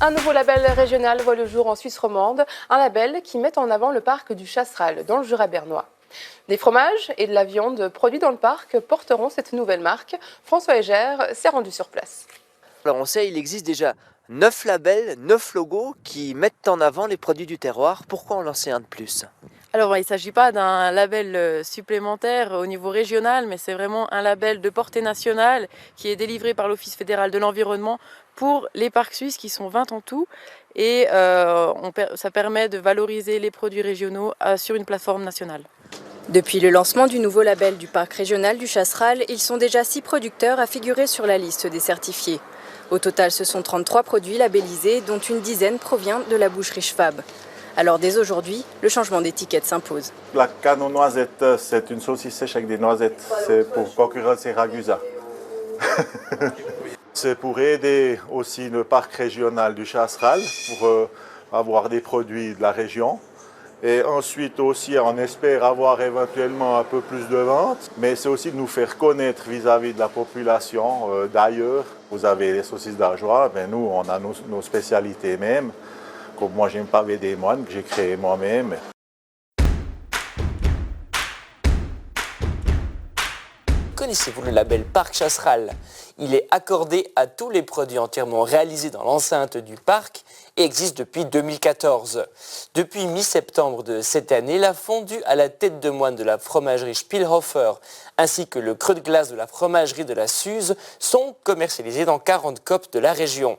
Un nouveau label régional voit le jour en Suisse romande, un label qui met en avant le parc du Chasseral dans le Jura bernois. Des fromages et de la viande produits dans le parc porteront cette nouvelle marque. François Hégère s'est rendu sur place. Alors on sait, il existe déjà 9 labels, 9 logos qui mettent en avant les produits du terroir. Pourquoi en lancer un de plus ? Alors il ne s'agit pas d'un label supplémentaire au niveau régional, mais c'est vraiment un label de portée nationale qui est délivré par l'Office fédéral de l'environnement pour les parcs suisses qui sont 20 en tout. Et ça permet de valoriser les produits régionaux sur une plateforme nationale. Depuis le lancement du nouveau label du parc régional du Chasseral, ils sont déjà 6 producteurs à figurer sur la liste des certifiés. Au total, ce sont 33 produits labellisés, dont une dizaine provient de la boucherie Schwab. Alors dès aujourd'hui, le changement d'étiquette s'impose. La canne aux noisettes, c'est une saucisse sèche avec des noisettes. C'est pour concurrencer Ragusa. C'est pour aider aussi le parc régional du Chasseral, pour avoir des produits de la région. Et ensuite aussi, on espère avoir éventuellement un peu plus de ventes. Mais c'est aussi de nous faire connaître vis-à-vis de la population d'ailleurs. Vous avez les saucisses d'Ajoie, mais nous, on a nos spécialités même. Comme moi, j'ai un pavé des moines que j'ai créé moi-même. Connaissez-vous le label Parc Chasseral ? Il est accordé à tous les produits entièrement réalisés dans l'enceinte du parc et existe depuis 2014. Depuis mi-septembre de cette année, la fondue à la tête de moine de la fromagerie Spielhofer ainsi que le creux de glace de la fromagerie de la Suze sont commercialisés dans 40 COP de la région.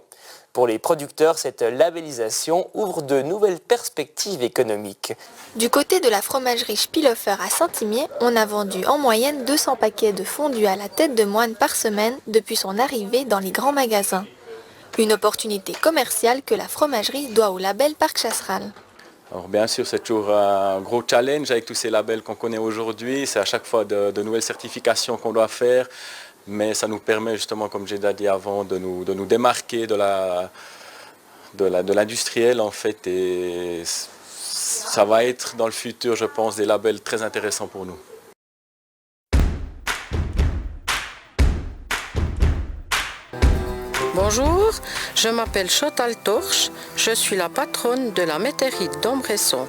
Pour les producteurs, cette labellisation ouvre de nouvelles perspectives économiques. Du côté de la fromagerie Spielhofer à Saint-Imier, on a vendu en moyenne 200 paquets de fondue à la tête de moine par semaine depuis son arrivée dans les grands magasins. Une opportunité commerciale que la fromagerie doit au label Parc Chasseral. Alors bien sûr, c'est toujours un gros challenge avec tous ces labels qu'on connaît aujourd'hui. C'est à chaque fois de nouvelles certifications qu'on doit faire. Mais ça nous permet justement, comme j'ai déjà dit avant, de nous démarquer de l'industriel en fait. Et ça va être dans le futur, je pense, des labels très intéressants pour nous. Bonjour, je m'appelle Chantal Torche, je suis la patronne de la métairie d'Ombresson.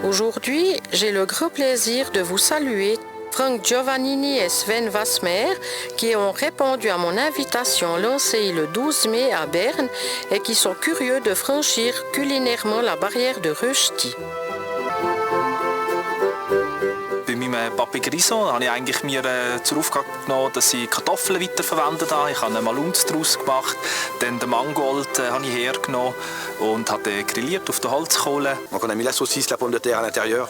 Aujourd'hui, j'ai le grand plaisir de vous saluer Franck Giovannini et Sven Wassmer qui ont répondu à mon invitation lancée le 12 mai à Berne et qui sont curieux de franchir culinairement la barrière de Rösti. Bei meinem Papier Grison habe ich eigentlich mir zur Aufgabe genommen, dass ich Kartoffeln weiterverwendet habe. Ich habe einen Malunz daraus gemacht, dann den Mangold habe ich hergenommen und habe grilliert auf der Holzkohle. Donc on a mis la saucisse, la pomme de terre à l'intérieur.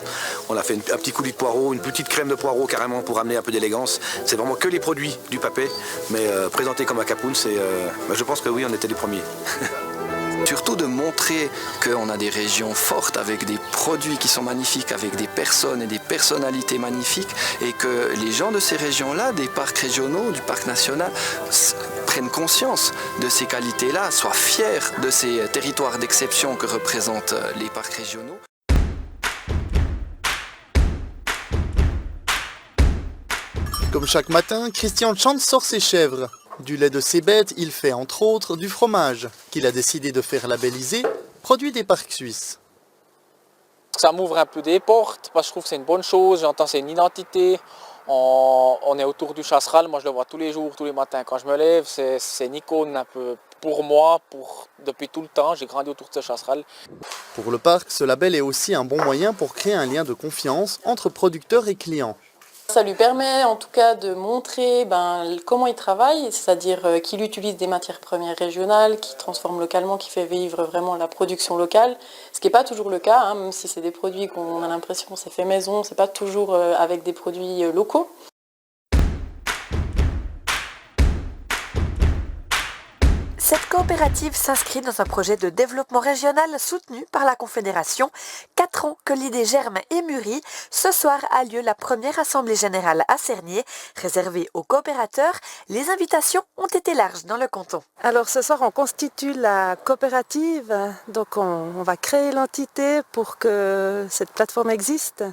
On a fait un petit coulis de poireau, une petite crème de poireau carrément pour amener un peu d'élégance. C'est vraiment que les produits du papé, mais présenté comme un capoun, je pense que oui, on était les premiers. Surtout de montrer qu'on a des régions fortes avec des produits qui sont magnifiques, avec des personnes et des personnalités magnifiques et que les gens de ces régions-là, des parcs régionaux, du parc national, prennent conscience de ces qualités-là, soient fiers de ces territoires d'exception que représentent les parcs régionaux. Comme chaque matin, Christian Chant sort ses chèvres. Du lait de ses bêtes, il fait entre autres du fromage, qu'il a décidé de faire labelliser, produit des parcs suisses. Ça m'ouvre un peu des portes, parce que je trouve que c'est une bonne chose, j'entends c'est une identité. On est autour du Chasseral, moi je le vois tous les jours, tous les matins quand je me lève, c'est une icône un peu pour moi, depuis tout le temps, j'ai grandi autour de ce Chasseral. Pour le parc, ce label est aussi un bon moyen pour créer un lien de confiance entre producteurs et clients. Ça lui permet en tout cas de montrer comment il travaille, c'est-à-dire qu'il utilise des matières premières régionales, qu'il transforme localement, qui fait vivre vraiment la production locale, ce qui n'est pas toujours le cas, même si c'est des produits qu'on a l'impression que c'est fait maison, c'est pas toujours avec des produits locaux. Cette coopérative s'inscrit dans un projet de développement régional soutenu par la Confédération. 4 ans que l'idée germe et mûrit. Ce soir a lieu la première assemblée générale à Cernier, réservée aux coopérateurs. Les invitations ont été larges dans le canton. Alors ce soir on constitue la coopérative, donc on va créer l'entité pour que cette plateforme existe.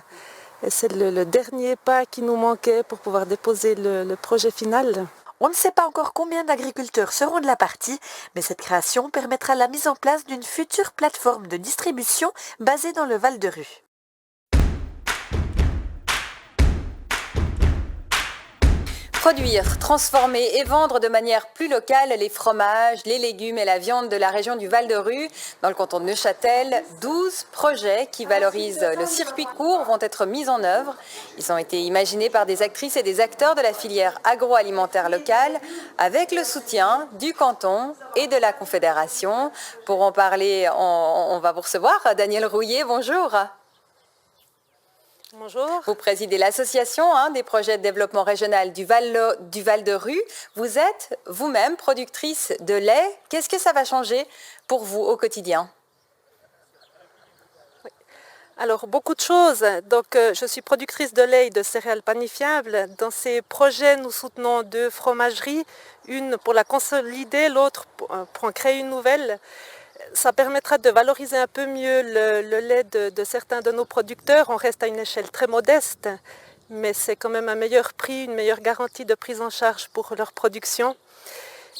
Et c'est le dernier pas qui nous manquait pour pouvoir déposer le projet final. On ne sait pas encore combien d'agriculteurs seront de la partie, mais cette création permettra la mise en place d'une future plateforme de distribution basée dans le Val-de-Ruz. Produire, transformer et vendre de manière plus locale les fromages, les légumes et la viande de la région du Val-de-Ruz. Dans le canton de Neuchâtel, 12 projets qui valorisent le circuit court vont être mis en œuvre. Ils ont été imaginés par des actrices et des acteurs de la filière agroalimentaire locale avec le soutien du canton et de la Confédération. Pour en parler, on va vous recevoir. Daniel Rouillet, bonjour. Bonjour. Vous présidez l'association des projets de développement régional du Val-de-Ruz. Vous êtes vous-même productrice de lait. Qu'est-ce que ça va changer pour vous au quotidien? Alors, beaucoup de choses. Donc, je suis productrice de lait et de céréales panifiables. Dans ces projets, nous soutenons 2 fromageries, une pour la consolider, l'autre pour en créer une nouvelle. Ça permettra de valoriser un peu mieux le lait de certains de nos producteurs. On reste à une échelle très modeste, mais c'est quand même un meilleur prix, une meilleure garantie de prise en charge pour leur production.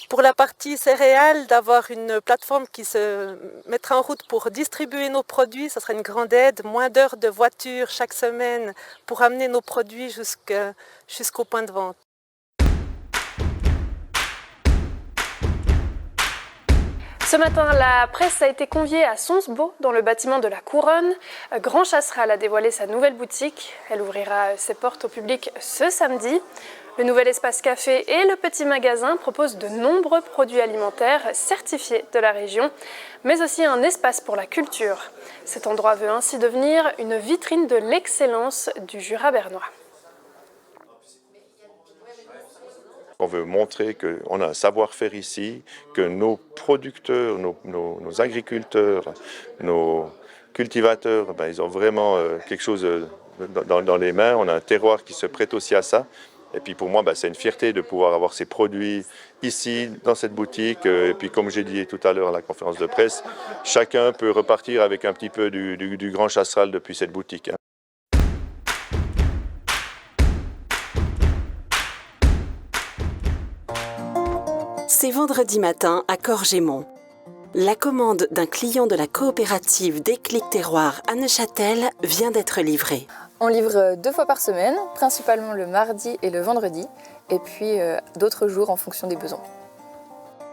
Pour la partie céréales, d'avoir une plateforme qui se mettra en route pour distribuer nos produits, ça sera une grande aide. Moins d'heures de voiture chaque semaine pour amener nos produits jusqu'au point de vente. Ce matin, la presse a été conviée à Sonsbo, dans le bâtiment de la Couronne. Grand Chasseral a dévoilé sa nouvelle boutique. Elle ouvrira ses portes au public ce samedi. Le nouvel espace café et le petit magasin proposent de nombreux produits alimentaires certifiés de la région, mais aussi un espace pour la culture. Cet endroit veut ainsi devenir une vitrine de l'excellence du Jura bernois. On veut montrer qu'on a un savoir-faire ici, que nos producteurs, nos agriculteurs, nos cultivateurs, ils ont vraiment quelque chose dans les mains. On a un terroir qui se prête aussi à ça. Et puis pour moi, c'est une fierté de pouvoir avoir ces produits ici, dans cette boutique. Et puis comme j'ai dit tout à l'heure à la conférence de presse, chacun peut repartir avec un petit peu du Grand Chasseral depuis cette boutique. C'est vendredi matin à Corgémont. La commande d'un client de la coopérative Déclic Terroir à Neuchâtel vient d'être livrée. On livre 2 fois par semaine, principalement le mardi et le vendredi, et puis d'autres jours en fonction des besoins.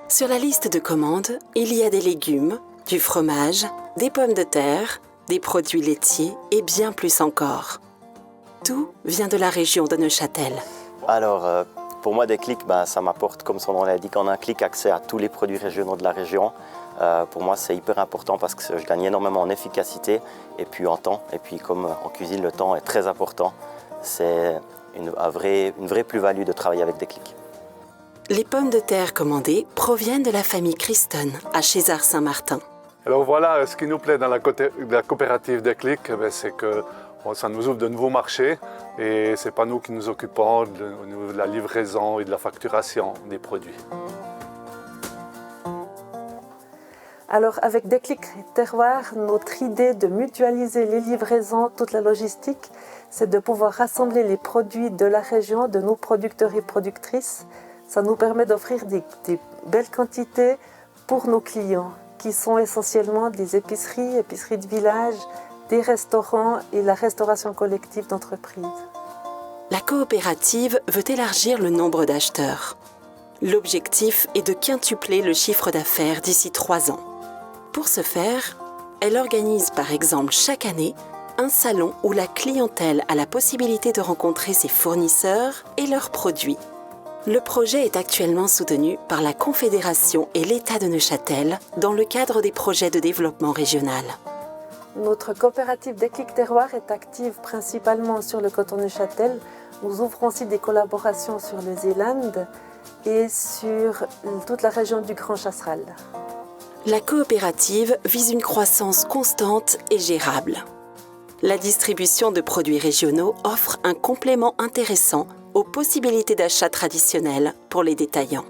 Sur la liste de commandes, il y a des légumes, du fromage, des pommes de terre, des produits laitiers et bien plus encore. Tout vient de la région de Neuchâtel. Alors, pour moi, Déclic, ça m'apporte, comme son nom l'indique, en un clic accès à tous les produits régionaux de la région. Pour moi, c'est hyper important parce que je gagne énormément en efficacité et puis en temps. Et puis, comme en cuisine, le temps est très important. C'est une vraie plus-value de travailler avec Déclic. Les pommes de terre commandées proviennent de la famille Christon à Chézard-Saint-Martin. Alors voilà, ce qui nous plaît dans la coopérative Déclic, c'est que ça nous ouvre de nouveaux marchés et ce n'est pas nous qui nous occupons au niveau de la livraison et de la facturation des produits. Alors avec Déclic Terroir, notre idée de mutualiser les livraisons, toute la logistique, c'est de pouvoir rassembler les produits de la région, de nos producteurs et productrices. Ça nous permet d'offrir des belles quantités pour nos clients, qui sont essentiellement des épiceries de village, des restaurants et la restauration collective d'entreprise. La coopérative veut élargir le nombre d'acheteurs. L'objectif est de quintupler le chiffre d'affaires d'ici 3 ans. Pour ce faire, elle organise par exemple chaque année un salon où la clientèle a la possibilité de rencontrer ses fournisseurs et leurs produits. Le projet est actuellement soutenu par la Confédération et l'État de Neuchâtel dans le cadre des projets de développement régional. Notre coopérative Déclic Terroir est active principalement sur le canton de Neuchâtel. Nous ouvrons aussi des collaborations sur le Zéland et sur toute la région du Grand Chasseral. La coopérative vise une croissance constante et gérable. La distribution de produits régionaux offre un complément intéressant aux possibilités d'achat traditionnelles pour les détaillants.